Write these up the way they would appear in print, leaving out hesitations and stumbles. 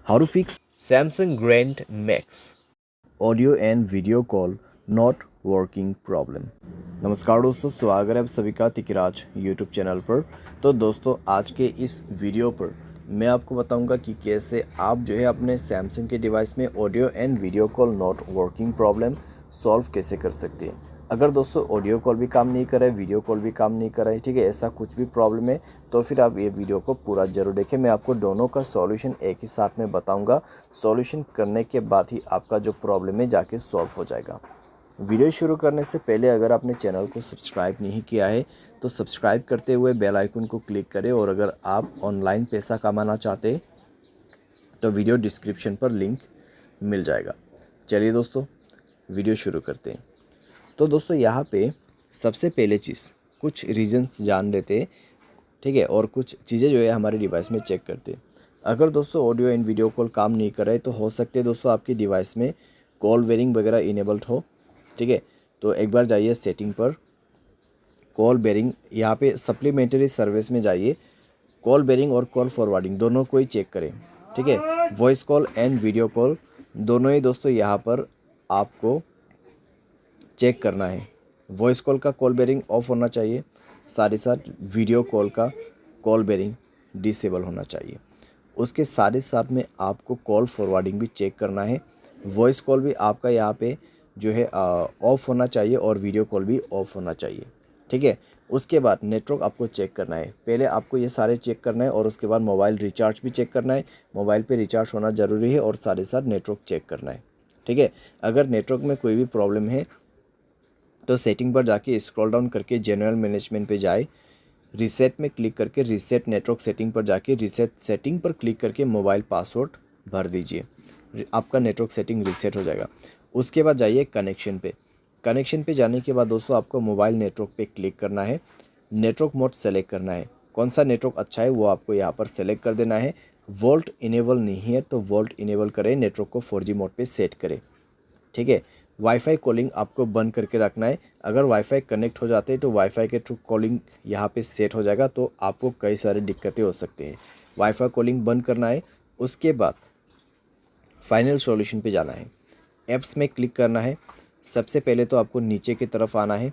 How to fix Samsung Grand Max। Audio and video call not working problem. नमस्कार दोस्तों, स्वागत है आप सभी का तिकराज यूट्यूब चैनल पर। तो दोस्तों, आज के इस वीडियो पर मैं आपको बताऊंगा कि कैसे आप जो है अपने सैमसंग के डिवाइस में audio and video call not working problem solve कैसे कर सकते हैं। अगर दोस्तों ऑडियो कॉल भी काम नहीं कर रहा है, वीडियो कॉल भी काम नहीं कर रहा है, ठीक है, ऐसा कुछ भी प्रॉब्लम है तो फिर आप ये वीडियो को पूरा ज़रूर देखें। मैं आपको दोनों का सॉल्यूशन एक ही साथ में बताऊंगा। सॉल्यूशन करने के बाद ही आपका जो प्रॉब्लम है जाके सॉल्व हो जाएगा। वीडियो शुरू करने से पहले अगर आपने चैनल को सब्सक्राइब नहीं किया है तो सब्सक्राइब करते हुए बेल आइकन को क्लिक करें, और अगर आप ऑनलाइन पैसा कमाना चाहते हैं तो वीडियो डिस्क्रिप्शन पर लिंक मिल जाएगा। चलिए दोस्तों, वीडियो शुरू करते हैं। तो दोस्तों, यहाँ पे सबसे पहले चीज़ कुछ रीजंस जान लेते हैं, ठीक है, और कुछ चीज़ें जो है हमारे डिवाइस में चेक करते हैं। अगर दोस्तों ऑडियो एंड वीडियो कॉल काम नहीं कर रहे तो हो सकते हैं दोस्तों आपकी डिवाइस में कॉल बेरिंग वगैरह इनेबल्ड हो, ठीक है। तो एक बार जाइए सेटिंग पर, कॉल बेरिंग, यहाँ पे सप्लीमेंट्री सर्विस में जाइए, कॉल बेरिंग और कॉल फॉरवर्डिंग दोनों को ही चेक करें, ठीक है। Voice call and video call दोनों ही दोस्तों यहाँ पर आपको चेक करना है। वॉइस कॉल का कॉल बेरिंग ऑफ होना चाहिए, साथ ही साथ वीडियो कॉल का कॉल बेरिंग डिसेबल होना चाहिए। उसके साथ ही साथ में आपको कॉल फॉरवर्डिंग भी चेक करना है। वॉइस कॉल भी आपका यहाँ पे जो है ऑफ होना चाहिए और वीडियो कॉल भी ऑफ होना चाहिए, ठीक है। उसके बाद नेटवर्क आपको चेक करना है। पहले आपको ये सारे चेक करना है और उसके बाद मोबाइल रिचार्ज भी चेक करना है। मोबाइल पे रिचार्ज होना ज़रूरी है और साथ ही साथ नेटवर्क चेक करना है, ठीक है। अगर नेटवर्क में कोई भी प्रॉब्लम है तो सेटिंग पर जाके स्क्रॉल डाउन करके जनरल मैनेजमेंट पे जाए, रीसेट में क्लिक करके रीसेट नेटवर्क सेटिंग पर जाके रीसेट सेटिंग पर क्लिक करके मोबाइल पासवर्ड भर दीजिए, आपका नेटवर्क सेटिंग रीसेट हो जाएगा। उसके बाद जाइए कनेक्शन पे। कनेक्शन पे जाने के बाद दोस्तों आपको मोबाइल नेटवर्क पे क्लिक करना है, नेटवर्क मोड सेलेक्ट करना है। कौन सा नेटवर्क अच्छा है वो आपको यहाँ पर सेलेक्ट कर देना है। वोल्ट इनेबल नहीं है तो वोल्ट इनेबल करें, नेटवर्क को 4G मोड पे सेट करें, ठीक है। वाईफाई कॉलिंग आपको बंद करके रखना है। अगर वाईफाई कनेक्ट हो जाते हैं तो वाईफाई के थ्रू कॉलिंग यहाँ पे सेट हो जाएगा, तो आपको कई सारी दिक्कतें हो सकती हैं। वाईफाई कॉलिंग बंद करना है। उसके बाद फाइनल सॉल्यूशन पे जाना है, ऐप्स में क्लिक करना है। सबसे पहले तो आपको नीचे की तरफ आना है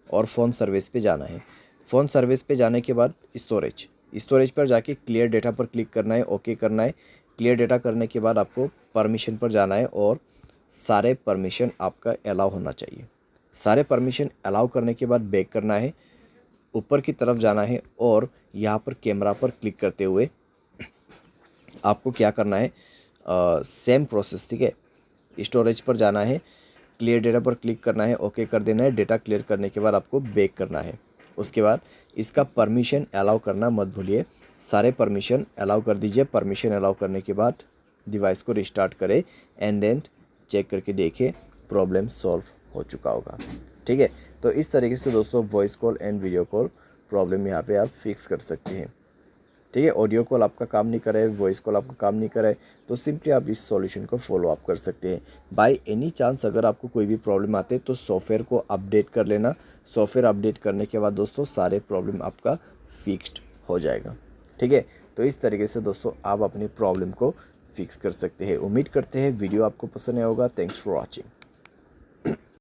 और फ़ोन सर्विस पे जाना है। फ़ोन सर्विस पे जाने के बाद स्टोरेज स्टोरेज पर जाके क्लियर डेटा पर क्लिक करना है, ओके करना है। क्लियर डेटा करने के बाद आपको परमिशन पर जाना है और सारे परमिशन आपका अलाउ होना चाहिए। सारे परमिशन अलाउ करने के बाद बैक करना है, ऊपर की तरफ जाना है और यहाँ पर कैमरा पर क्लिक करते हुए आपको क्या करना है, सेम प्रोसेस, ठीक है। स्टोरेज पर जाना है, क्लियर डेटा पर क्लिक करना है, ओके कर देना है। डेटा क्लियर करने के बाद आपको बैक करना है। उसके बाद इसका परमिशन अलाउ करना मत भूलिए, सारे परमिशन अलाउ कर दीजिए। परमिशन अलाउ करने के बाद डिवाइस को रिस्टार्ट करें एंड देन चेक करके देखिए प्रॉब्लम सॉल्व हो चुका होगा, ठीक है। तो इस तरीके से दोस्तों voice call and video call problem यहाँ पे आप फिक्स कर सकते हैं, ठीक है। ऑडियो कॉल आपका काम नहीं कर रहा है, वॉइस कॉल आपका काम नहीं कर रहा है, तो सिंपली आप इस सॉल्यूशन को फॉलो अप कर सकते हैं। बाय एनी चांस अगर आपको कोई भी प्रॉब्लम आते तो सॉफ्टवेयर को अपडेट कर लेना। सॉफ्टवेयर अपडेट करने के बाद दोस्तों सारे प्रॉब्लम आपका फिक्स्ड हो जाएगा, ठीक है। तो इस तरीके से दोस्तों आप अपनी प्रॉब्लम को फिक्स कर सकते हैं। उम्मीद करते हैं वीडियो आपको पसंद आया होगा। Thanks for watching.